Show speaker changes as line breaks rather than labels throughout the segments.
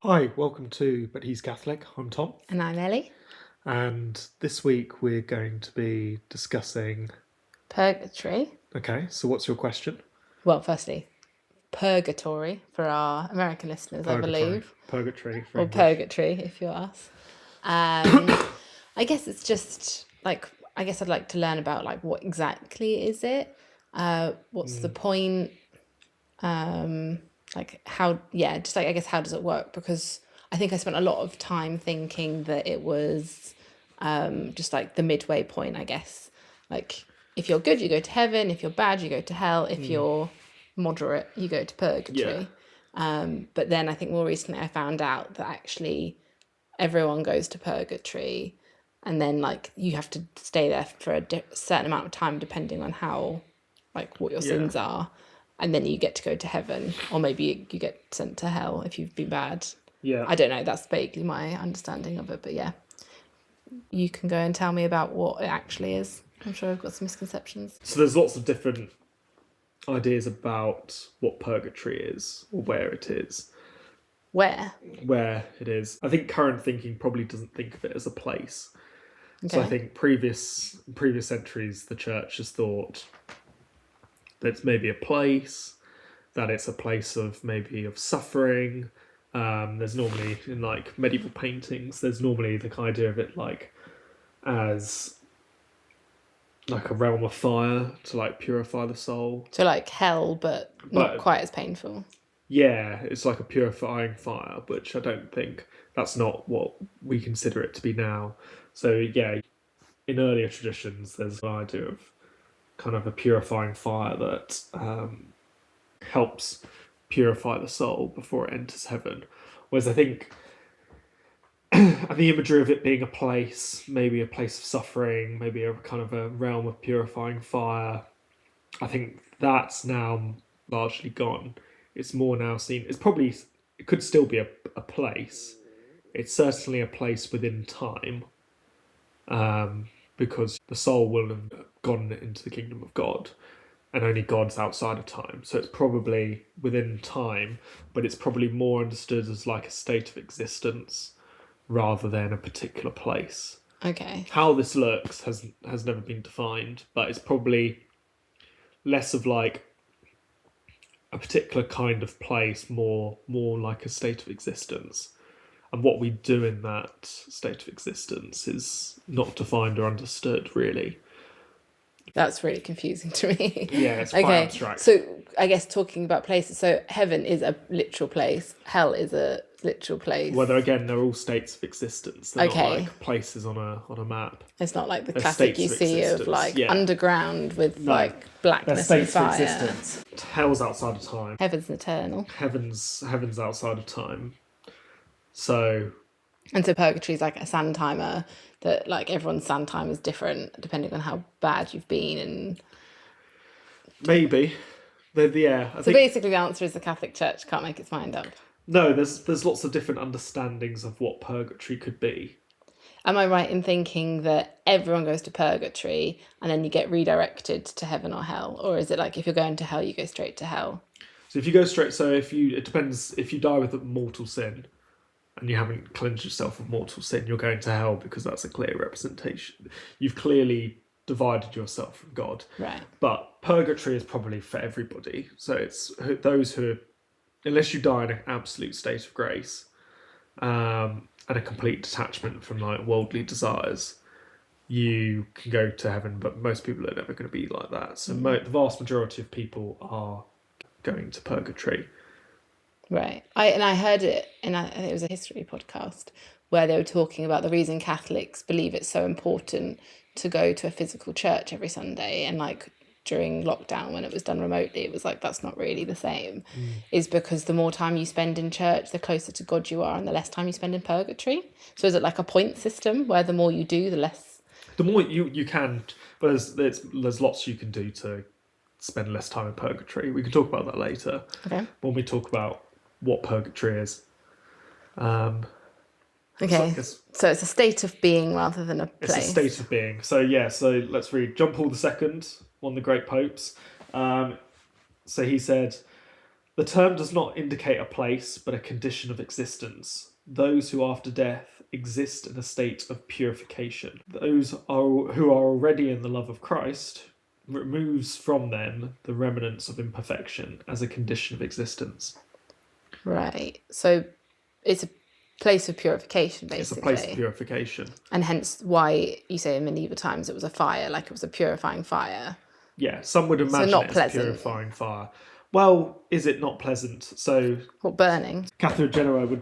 Hi, welcome to But He's Catholic. I'm Tom,
And I'm Ellie.
and this week we're going to be discussing.
Purgatory.
Okay, so what's your question?
Well, firstly, Purgatory for our American listeners, I believe.
Purgatory for
Or
English.
Purgatory, if you're us. I guess it's just I guess I'd like to learn about what exactly is it? What's the point? How, I guess how does it work? Because I think I spent a lot of time thinking that it was just like the midway point, I guess. Like, if you're good, you go to heaven. If you're bad, you go to hell. If you're moderate, you go to purgatory. But then I think more recently I found out that actually everyone goes to purgatory, and then you have to stay there for a certain amount of time depending on how what your sins are, and then you get to go to heaven, or maybe you get sent to hell if you've been bad. I don't know, that's vaguely my understanding of it, but yeah, you can go and tell me about what it actually is. I'm sure I've got some misconceptions.
So there's lots of different ideas about what purgatory is or where it is.
Where
it is. I think current thinking probably doesn't think of it as a place.
Okay.
So I think previous centuries the church has thought that it's maybe a place, that it's a place of maybe of suffering. There's normally in medieval paintings, there's normally the idea of it as a realm of fire to purify the soul.
So hell, but not quite as painful.
Yeah, it's like a purifying fire, which I don't think that's not what we consider it to be now. So yeah, in earlier traditions, there's an idea of kind of a purifying fire that helps purify the soul before it enters heaven. Whereas I think the imagery of it being a place, maybe a place of suffering, maybe a kind of a realm of purifying fire, I think that's now largely gone. It's more now seen. It could still be a place. It's certainly a place within time, because the soul will have gone into the kingdom of God, and only God's outside of time. So it's probably within time, but it's probably more understood as like a state of existence rather than a particular place.
Okay.
How this looks has never been defined, but it's probably less of like a particular kind of place, more like a state of existence. And what we do in that state of existence is not defined or understood, really.
That's really confusing to me.
Yeah, it's quite abstract.
So I guess talking about places, so heaven is a literal place, hell is a literal place.
Well, they're all states of existence. They're not like places on a map.
It's not like the classic you see of underground with blackness and fire.
States of existence. Hell's outside of time.
Heaven's eternal.
Heaven's outside of time. So
purgatory is like a sand timer that everyone's sand time is different depending on how bad you've been, and
maybe
basically the answer is the Catholic Church can't make its mind up.
No, there's lots of different understandings of what purgatory could be.
Am I right in thinking that everyone goes to purgatory and then you get redirected to heaven or hell? Or is it if you're going to hell, you go straight to hell?
So if you go straight, it depends, if you die with a mortal sin and you haven't cleansed yourself of mortal sin, you're going to hell because that's a clear representation. You've clearly divided yourself from God.
Right.
But purgatory is probably for everybody. So it's those who are, unless you die in an absolute state of grace, and a complete detachment from worldly desires, you can go to heaven, but most people are never going to be like that. So the vast majority of people are going to purgatory.
Right. I heard it, and I think it was a history podcast where they were talking about the reason Catholics believe it's so important to go to a physical church every Sunday, and during lockdown when it was done remotely, it was that's not really the same, is because the more time you spend in church, the closer to God you are, and the less time you spend in purgatory. So is it like a point system where the more you do, the less?
The more you can, but there's lots you can do to spend less time in purgatory. We can talk about that later.
Okay.
When we talk about what purgatory is.
Okay. So it's a state of being rather than a place.
It's a state of being. So let's read John Paul II, one of the great popes. So he said, The term does not indicate a place, but a condition of existence. Those who after death exist in a state of purification. Those who are already in the love of Christ removes from them the remnants of imperfection as a condition of existence.
Right. So it's a place of purification, basically.
It's a place of purification.
And hence why you say in medieval times it was a fire, like it was a purifying fire.
Yeah, some would imagine
not
it's
pleasant.
purifying fire. Well, is it not pleasant? So,
What, burning?
Catherine Genoa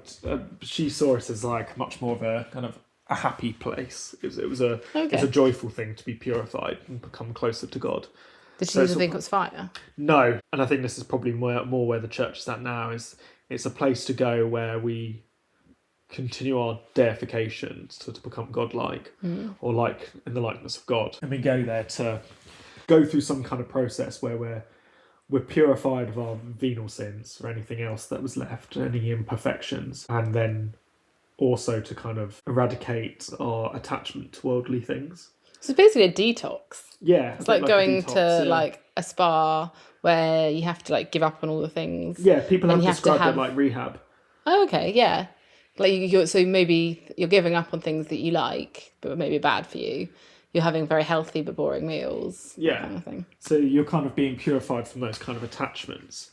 she saw it as like much more of a kind of a happy place. It was a joyful thing to be purified and become closer to God.
Did she think it was fire?
No, and I think this is probably more where the church is at now. Is it's a place to go where we continue our deification to become godlike, or like in the likeness of God, and we go there to go through some kind of process where we're purified of our venal sins or anything else that was left, any imperfections, and then also to kind of eradicate our attachment to worldly things.
So it's basically a detox.
Yeah,
it's like going to like a spa where you have to like give up on all the things.
Yeah, people have described it like rehab.
Oh, okay, yeah. Like so maybe you're giving up on things that you like, but maybe bad for you. You're having very healthy but boring meals.
Yeah.
Kind of thing.
So you're kind of being purified from those kind of attachments,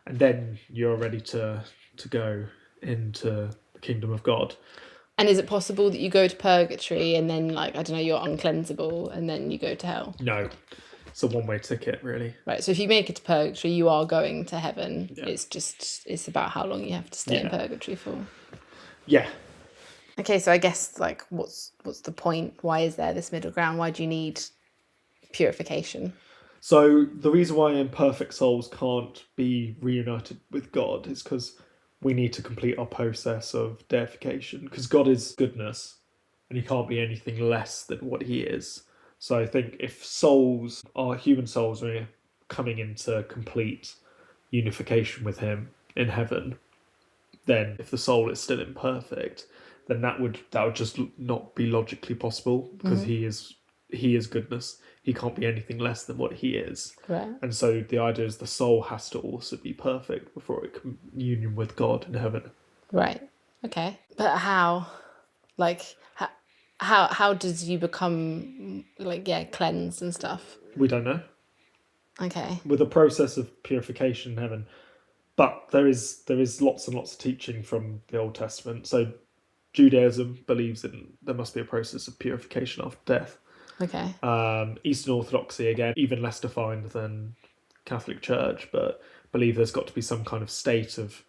and then you're ready to go into the kingdom of God.
And is it possible that you go to purgatory and then, like, I don't know, you're uncleansable and then you go to hell?
No. It's a one-way ticket, really.
Right, so if you make it to purgatory, you are going to heaven. Yeah. It's about how long you have to stay in purgatory for.
Yeah.
Okay, so I guess, like, what's the point? Why is there this middle ground? Why do you need purification?
So the reason why imperfect souls can't be reunited with God is because we need to complete our process of deification, because God is goodness and he can't be anything less than what he is. So I think if our human souls are coming into complete unification with him in heaven, then if the soul is still imperfect, then that would just not be logically possible, because he is goodness. He can't be anything less than what he is.
Right.
And so the idea is the soul has to also be perfect before it can union with God in heaven.
Right. Okay. But how? Like, how does you become, like, cleansed and stuff?
We don't know.
Okay.
With a process of purification in heaven. But there is lots and lots of teaching from the Old Testament. So Judaism believes there must be a process of purification after death.
Okay.
Eastern Orthodoxy, again, even less defined than Catholic Church, but believe there's got to be some kind of state of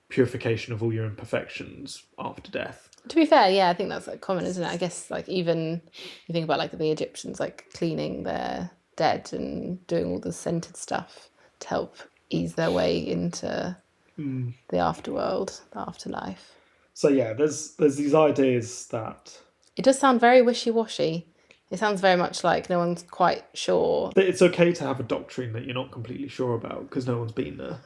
purification of all your imperfections after death.
To be fair, yeah, I think that's like common, isn't it? I guess, like, even you think about like the Egyptians, like cleaning their dead and doing all the scented stuff to help ease their way into the afterworld, the afterlife.
So yeah, there's these ideas that
it does sound very wishy-washy. It sounds very much like no one's quite sure.
It's okay to have a doctrine that you're not completely sure about because no one's been there.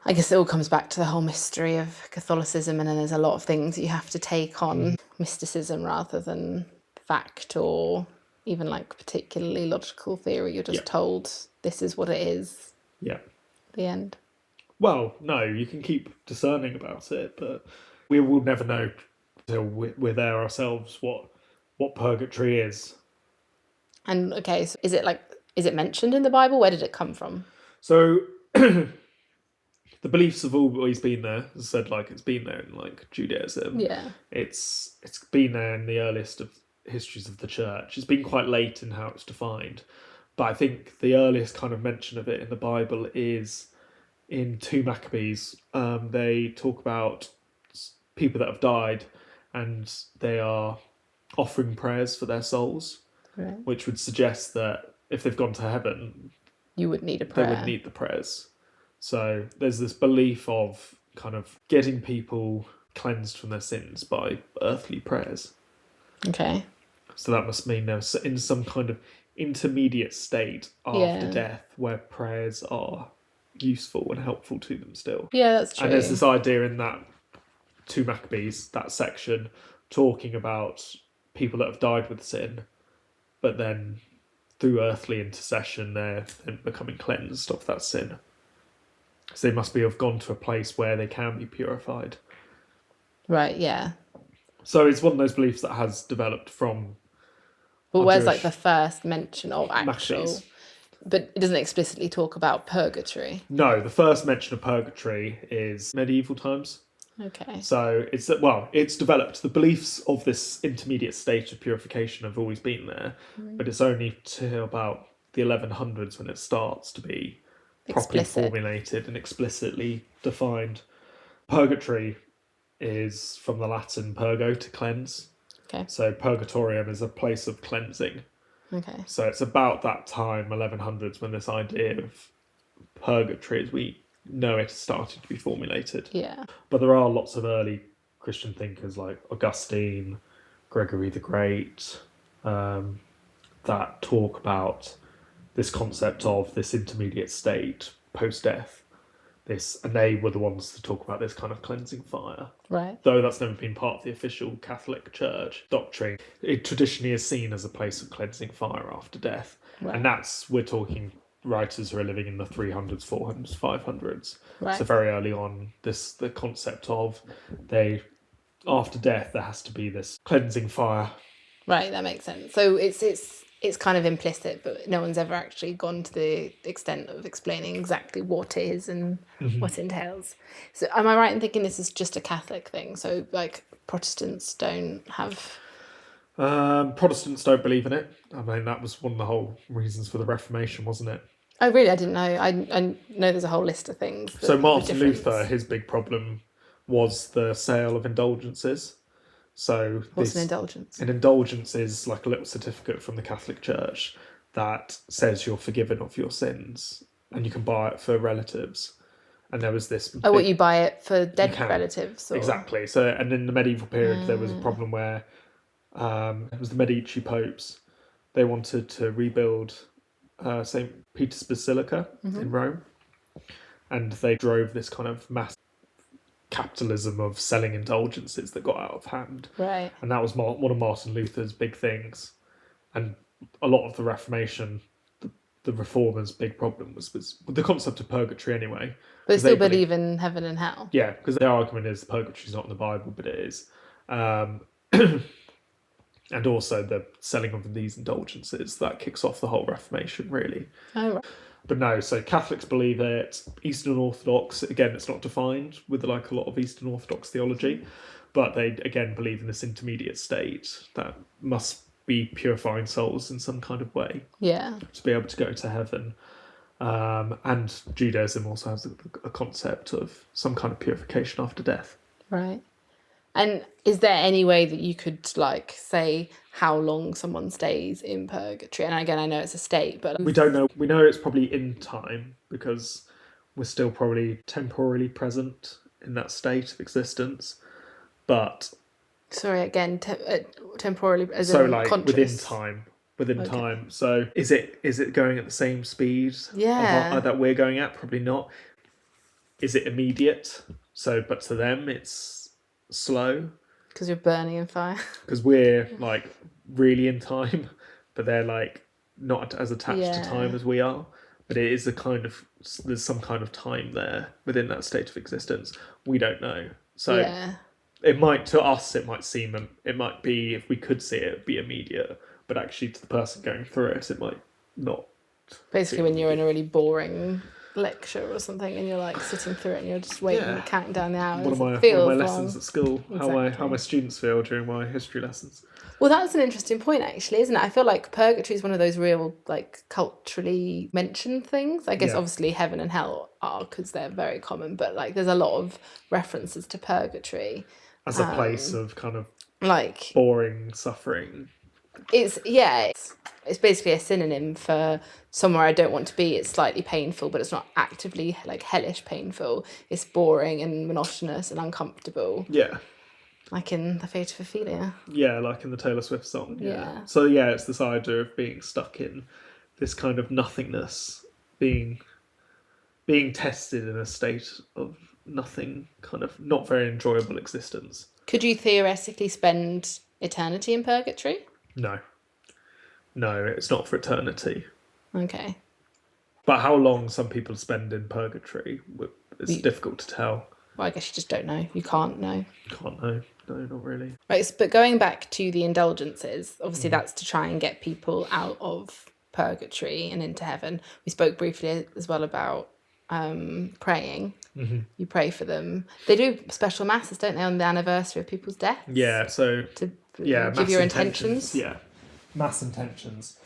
I guess it all comes back to the whole mystery of Catholicism, and then there's a lot of things you have to take on mysticism rather than fact or even like particularly logical theory. You're just told this is what it is.
Yeah.
The end.
Well, no, you can keep discerning about it, but we will never know until we're there ourselves what purgatory is.
And okay, so is it mentioned in the Bible? Where did it come from?
So the beliefs have always been there. As I said, like, it's been there in like Judaism.
Yeah.
It's been there in the earliest of histories of the church. It's been quite late in how it's defined. But I think the earliest kind of mention of it in the Bible is in 2 Maccabees. They talk about people that have died and they are offering prayers for their souls.
Right.
Which would suggest that if they've gone to heaven,
you would need a prayer.
They would need the prayers. So there's this belief of kind of getting people cleansed from their sins by earthly prayers.
Okay.
So that must mean they're in some kind of intermediate state after death where prayers are useful and helpful to them still.
Yeah, that's true.
And there's this idea in that 2 Maccabees, that section, talking about people that have died with sin, but then through earthly intercession they're becoming cleansed of that sin. because they must have gone to a place where they can be purified.
Right, yeah.
So it's one of those beliefs that has developed from
But
our
where's like the
Jewish
first mention of actual,
Maccabees.
but it doesn't explicitly talk about purgatory.
No, the first mention of purgatory is medieval times.
Okay.
So it's developed. The beliefs of this intermediate state of purification have always been there, but it's only till about the 1100s when it starts to be properly
Explicit.
formulated and explicitly defined. Purgatory is from the Latin purgo, to cleanse.
Okay.
So purgatorium is a place of cleansing.
Okay.
So it's about that time, 1100s, when this idea of purgatory, as we know it, started to be formulated.
Yeah.
But there are lots of early Christian thinkers like Augustine, Gregory the Great, that talk about this concept of this intermediate state post-death. And they were the ones to talk about this kind of cleansing fire.
Right.
Though that's never been part of the official Catholic Church doctrine, it traditionally is seen as a place of cleansing fire after death.
Right.
And we're talking writers who are living in the 300s, 400s, 500s.
Right.
So very early on, the concept of after death, there has to be this cleansing fire.
Right, that makes sense. So it's kind of implicit, but no one's ever actually gone to the extent of explaining exactly what it is and what it entails. So am I right in thinking this is just a Catholic thing? So like Protestants don't have...
Protestants don't believe in it. I mean, that was one of the whole reasons for the Reformation, wasn't it?
Oh, really? I didn't know. I know there's a whole list of things.
So Martin Luther, his big problem was the sale of indulgences. So
what's an indulgence?
An indulgence is like a little certificate from the Catholic Church that says you're forgiven of your sins, and you can buy it for relatives. And there was this.
Oh, what, you buy it for dead relatives? Or...
Exactly. So, and in the medieval period, there was a problem where it was the Medici popes. They wanted to rebuild St. Peter's Basilica in Rome, and they drove this kind of mass capitalism of selling indulgences that got out of hand.
Right.
And that was one of Martin Luther's big things. And a lot of the Reformation, the Reformers' big problem was with the concept of purgatory anyway.
But they still believe in heaven and hell.
Yeah, because their argument is purgatory is not in the Bible, but it is. And also the selling of these indulgences, that kicks off the whole Reformation, really.
Oh, right.
But no, so Catholics believe it. Eastern Orthodox, again, it's not defined with like a lot of Eastern Orthodox theology, but they again believe in this intermediate state that must be purifying souls in some kind of way.
Yeah.
To be able to go to heaven. And Judaism also has a concept of some kind of purification after death.
Right. And is there any way that you could like say how long someone stays in purgatory? And again, I know it's a state, but
we don't know. We know it's probably in time because we're still probably temporally present in that state of existence. But
sorry, again, temporally as
so
in
like
conscious.
within time. So is it going at the same speed that we're going at? Probably not. Is it immediate? So, but to them, it's slow
because you're burning in fire.
Because we're like really in time, but they're like not as attached to time as we are. But it is there's some kind of time there within that state of existence. We don't know. So it might be, if we could see it, it'd be immediate. But actually, to the person going through it might not.
Basically, when you're in a really boring lecture or something and you're like sitting through it and you're just waiting, counting down the hours.
One of my lessons at school, exactly. how my students feel during my history lessons.
Well, that's an interesting point actually, isn't it? I feel like purgatory is one of those real like culturally mentioned things. I guess obviously heaven and hell are because they're very common, but like there's a lot of references to purgatory
as a place of kind of
like
boring suffering.
It's basically a synonym for somewhere I don't want to be. It's slightly painful, but it's not actively like hellish painful. It's boring and monotonous and uncomfortable.
Yeah.
Like in The Fate of Ophelia.
Yeah, like in the Taylor Swift song. Yeah. So it's this idea of being stuck in this kind of nothingness, being tested in a state of nothing, kind of not very enjoyable existence.
Could you theoretically spend eternity in purgatory?
No, it's not for eternity.
Okay.
But how long some people spend in purgatory is
We-
difficult to tell.
Well, I guess you just don't know. You can't know.
Can't know. No, not really.
Right, but going back to the indulgences, obviously that's to try and get people out of purgatory and into heaven. We spoke briefly as well about praying. You pray for them. They do special masses, don't they, on the anniversary of people's deaths?
Yeah, so
To
yeah,
give
mass
your intentions.
Yeah, mass intentions.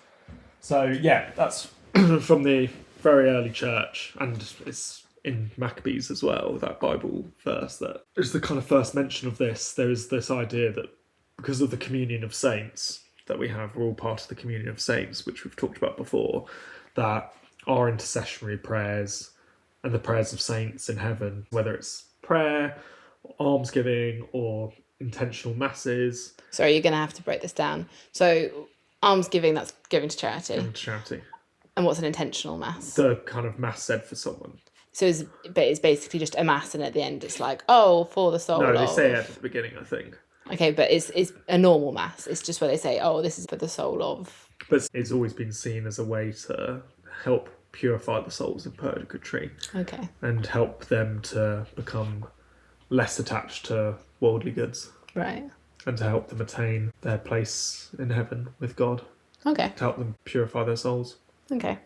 So yeah, that's from the very early church, and it's in Maccabees as well, that Bible verse that is the kind of first mention of this. There is this idea that because of the communion of saints that we have, we're all part of the communion of saints, which we've talked about before, that our intercessionary prayers and the prayers of saints in heaven, whether it's prayer, almsgiving, or intentional masses.
Sorry, you're going to have to break this down. So, almsgiving, that's giving to charity.
And charity.
And what's an intentional mass?
The kind of mass said for someone.
So, it's basically just a mass, and at the end it's like, oh, for the soul.
No, they say it at the beginning, I think.
Okay, but it's a normal mass. It's just where they say, oh, this is for the soul of.
But it's always been seen as a way to help purify the souls in purgatory.
Okay.
And help them to become less attached to worldly goods.
Right.
And to help them attain their place in heaven with God.
Okay.
To help them purify their souls.
Okay.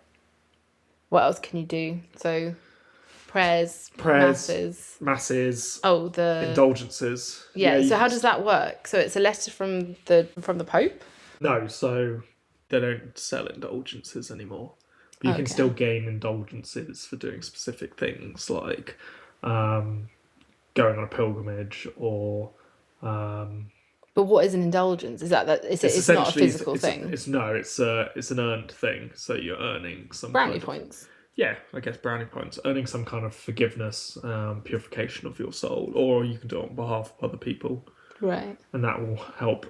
What else can you do? So, prayers, masses. Oh, the
indulgences.
Yeah. So how does that work? So it's a letter from the Pope?
No. So they don't sell indulgences anymore. But you can still gain indulgences for doing specific things like going on a pilgrimage or.
But what is an indulgence? Is that it's not a physical thing?
It's an earned thing. So you're earning some
brownie points.
Yeah, I guess brownie points. Earning some kind of forgiveness, purification of your soul, or you can do it on behalf of other people.
Right.
And that will help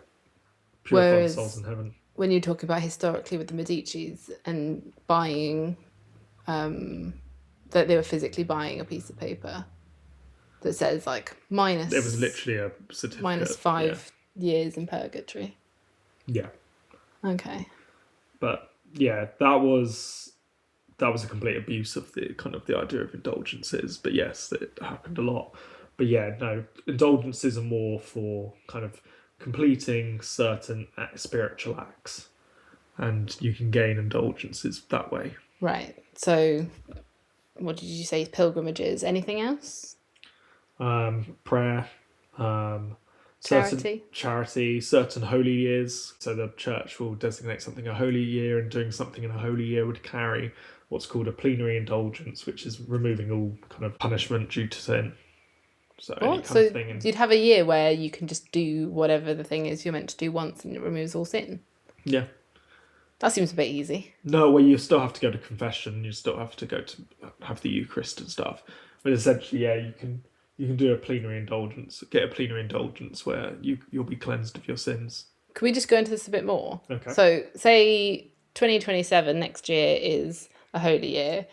purify the souls in heaven.
When you're talking about historically with the Medicis and buying, that they were physically buying a piece of paper that says like minus.
It was literally a certificate.
Minus 5 years in purgatory.
Yeah.
Okay.
But yeah, that was a complete abuse of the kind of the idea of indulgences. But yes, it happened a lot. But yeah, no, indulgences are more for kind of completing certain spiritual acts, and you can gain indulgences that way.
Right. So, what did you say? Pilgrimages. Anything else?
Prayer. Charity, certain holy years. So the church will designate something a holy year, and doing something in a holy year would carry what's called a plenary indulgence, which is removing all kind of punishment due to sin. So any kind of thing.
You'd have a year where you can just do whatever the thing is you're meant to do once, and it removes all sin.
Yeah.
That seems a bit easy.
No, well, you still have to go to confession. You still have to go to have the Eucharist and stuff. But essentially, yeah, you can do a plenary indulgence. Get a plenary indulgence where you'll be cleansed of your sins.
Could we just go into this a bit more?
Okay.
So, say 2027 next year is a holy year,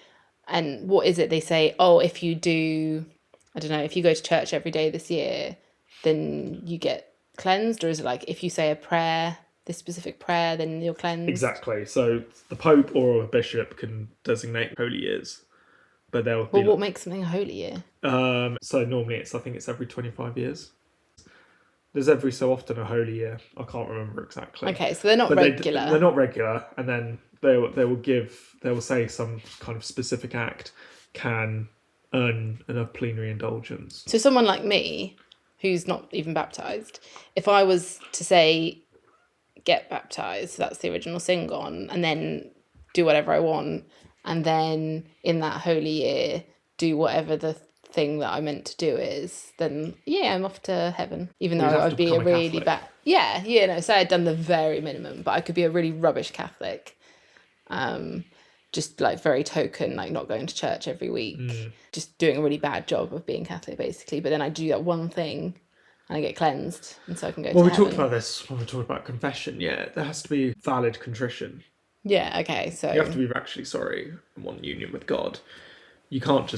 and what is it they say? Oh, if you do, I don't know, if you go to church every day this year, then you get cleansed, or is it like if you say a prayer, this specific prayer, then you're cleansed?
Exactly. So the Pope or a bishop can designate holy years, but they'll.
Well, what makes something a holy year?
So normally I think it's every 25 years. There's every so often a holy year. I can't remember exactly.
Okay, so they're not regular.
They're not regular, and then they will say some kind of specific act can earn a plenary indulgence.
So someone like me, who's not even baptised, if I was to say, get baptised, so that's the original sin gone, and then do whatever I want, and then in that holy year do whatever the thing that I meant to do is, then yeah, I'm off to heaven. Even though I'd be a really bad... Yeah, say I'd done the very minimum, but I could be a really rubbish Catholic. Just like very token, like not going to church every week, just doing a really bad job of being Catholic, basically. But then I do that one thing and I get cleansed, and so I can go to heaven.
Talked about this when we talked about confession. Yeah, there has to be valid contrition.
Yeah, okay, so...
You have to be actually sorry and want union with God. You can't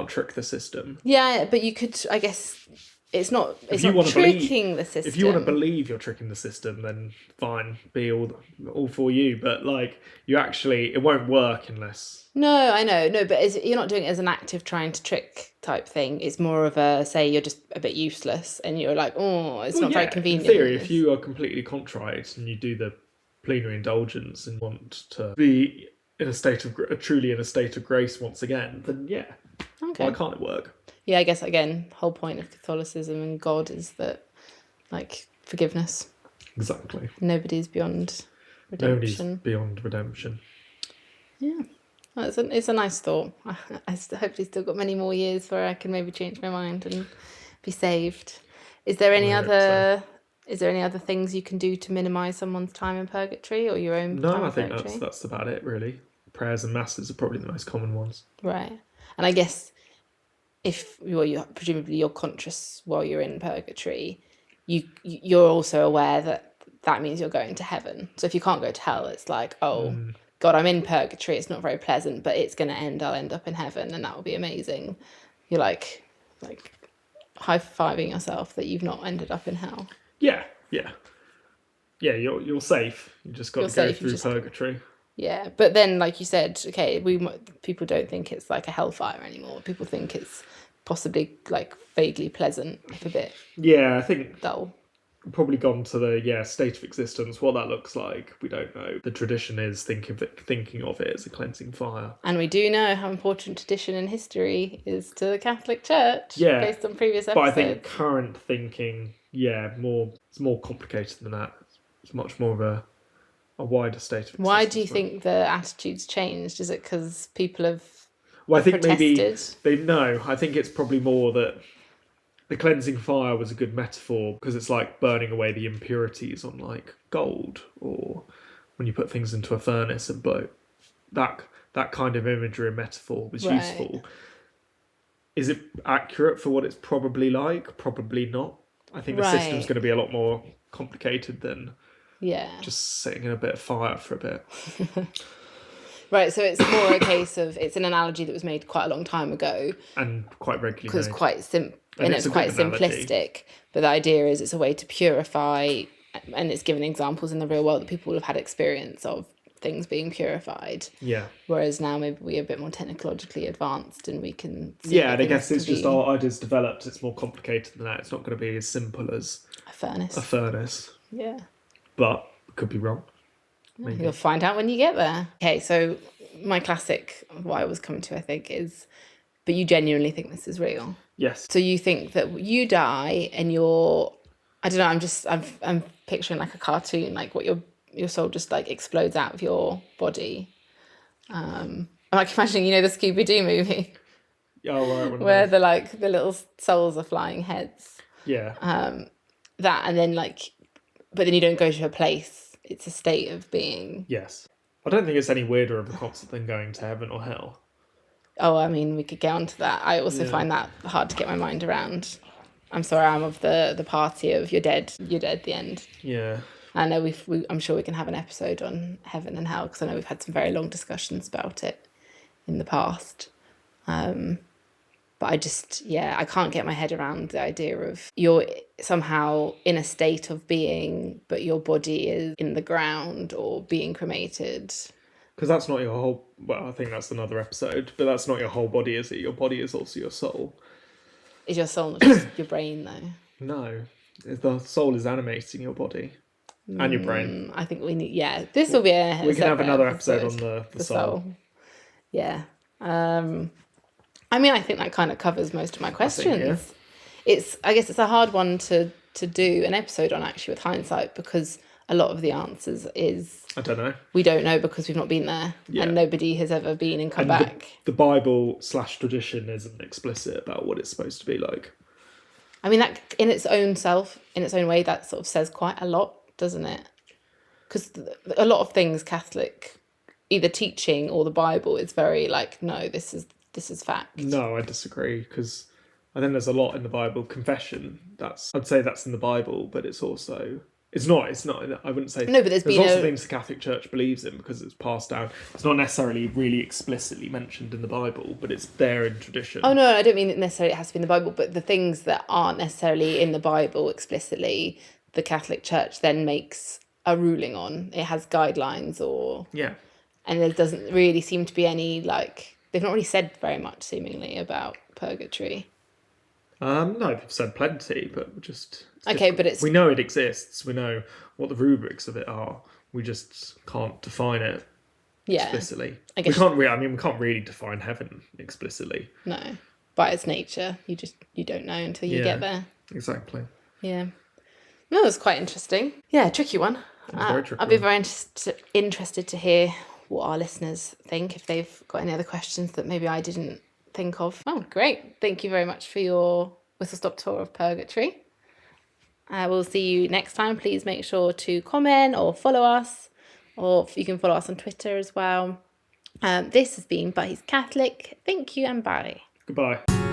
trick the system.
Yeah, but you could, I guess, it's not
you wanna
tricking the system.
If you want to believe you're tricking the system, then fine, be all for you. But like, you actually, it won't work unless.
No, I know, no, but you're not doing it as an active trying to trick type thing. It's more of a, say you're just a bit useless and you're like, oh, it's not very convenient.
In theory, if you are completely contrite and you do the plenary indulgence and want to be in a state of truly in a state of grace once again, then yeah,
okay,
why can't it work?
Yeah, I guess again, whole point of Catholicism and God is that, like, forgiveness.
Exactly.
Nobody's beyond redemption.
Nobody's beyond redemption.
Yeah. Well, it's a nice thought. I hopefully still got many more years where I can maybe change my mind and be saved. Is there any other things you can do to minimise someone's time in purgatory or your own time in purgatory?
No, I think that's about it really. Prayers and masses are probably the most common ones.
Right. And I guess if presumably you're conscious while you're in purgatory, you're also aware that means you're going to heaven. So if you can't go to hell, it's like, oh, God, I'm in purgatory. It's not very pleasant, but it's going to end. I'll end up in heaven, and that will be amazing. You're like high-fiving yourself that you've not ended up in hell.
Yeah. You're safe. You just got to go through purgatory.
Yeah, but then, like you said, okay, people don't think it's like a hellfire anymore. People think it's possibly like vaguely pleasant, if a bit.
Yeah, I think
dull.
Probably gone to the state of existence. What that looks like, we don't know. The tradition is thinking of it as a cleansing fire,
and we do know how important tradition in history is to the Catholic Church.
Yeah,
based on previous episodes.
But I think current thinking, it's more complicated than that. It's much more of a wider state of existence.
Why do you think the attitudes changed? Is it because people have
I think
protested?
maybe I think it's probably more that the cleansing fire was a good metaphor because it's like burning away the impurities on like gold, or when you put things into a furnace and blow. That kind of imagery and metaphor was useful. Is it accurate for what it's probably like? Probably not. I think the system's going to be a lot more complicated than just sitting in a bit of fire for a bit.
Right, so it's more a case of, it's an analogy that was made quite a long time ago.
And quite regularly
because it's quite simplistic. But the idea is it's a way to purify, and it's given examples in the real world that people will have had experience of things being purified.
Yeah.
Whereas now maybe we're a bit more technologically advanced and we can see.
Yeah, and I guess it's just our ideas developed. It's more complicated than that. It's not going to be as simple as
a furnace. Yeah.
But could be wrong. Maybe.
You'll find out when you get there. Okay, so my classic, what I was coming to, I think, is, but you genuinely think this is real?
Yes.
So you think that you die and you're, I don't know, I'm picturing like a cartoon, like what your soul just like explodes out of your body. I'm like imagining, the Scooby-Doo movie.
Oh, right.
Where the little souls are flying heads.
Yeah.
That, and then but then you don't go to a place. It's a state of being.
Yes. I don't think it's any weirder of a concept than going to heaven or hell.
Oh, I mean, we could get onto that. I also find that hard to get my mind around. I'm sorry, I'm of the party of you're dead, the end.
Yeah.
I know I'm sure we can have an episode on heaven and hell, because I know we've had some very long discussions about it in the past. But I just, I can't get my head around the idea of you're somehow in a state of being, but your body is in the ground or being cremated.
Because that's not your whole, I think that's another episode, but that's not your whole body, is it? Your body is also your soul.
Is your soul not just your brain, though?
No. The soul is animating your body and your brain.
I think we need, this will be
we can have another episode on the soul.
Yeah. I mean, I think that kind of covers most of my questions. I guess it's a hard one to do an episode on, actually, with hindsight, because a lot of the answers is...
I don't know.
We don't know because we've not been there, and nobody has ever been and come back.
The Bible / tradition isn't explicit about what it's supposed to be like.
I mean, that in its own way, that sort of says quite a lot, doesn't it? Because a lot of things Catholic, either teaching or the Bible, is very like, no, this is fact.
No, I disagree, because I think there's a lot in the Bible. Confession, I'd say that's in the Bible, but it's also It's not. It's not. I wouldn't say.
No, but there's been
lots of things the Catholic Church believes in because it's passed down. It's not necessarily really explicitly mentioned in the Bible, but it's there in tradition.
Oh no, I don't mean that necessarily it has to be in the Bible, but the things that aren't necessarily in the Bible explicitly, the Catholic Church then makes a ruling on. It has guidelines or
Yeah.
and there doesn't really seem to be any like they've not really said very much seemingly about purgatory.
No, they've said plenty, but just
Okay, but it's
we know it exists. We know what the rubrics of it are. We just can't define it explicitly.
I guess
We can't. I mean, we can't really define heaven explicitly.
no. By its nature, you don't know until you get there.
Exactly.
Yeah. No, that's quite interesting. Yeah, tricky one.
Very tricky
I'll be
one.
very interested to hear what our listeners think, if they've got any other questions that maybe I didn't think of. Oh, great. Thank you very much for your whistle-stop tour of Purgatory. We'll see you next time. Please make sure to comment or follow us, or you can follow us on Twitter as well. This has been But He's Catholic. Thank you and bye.
Goodbye.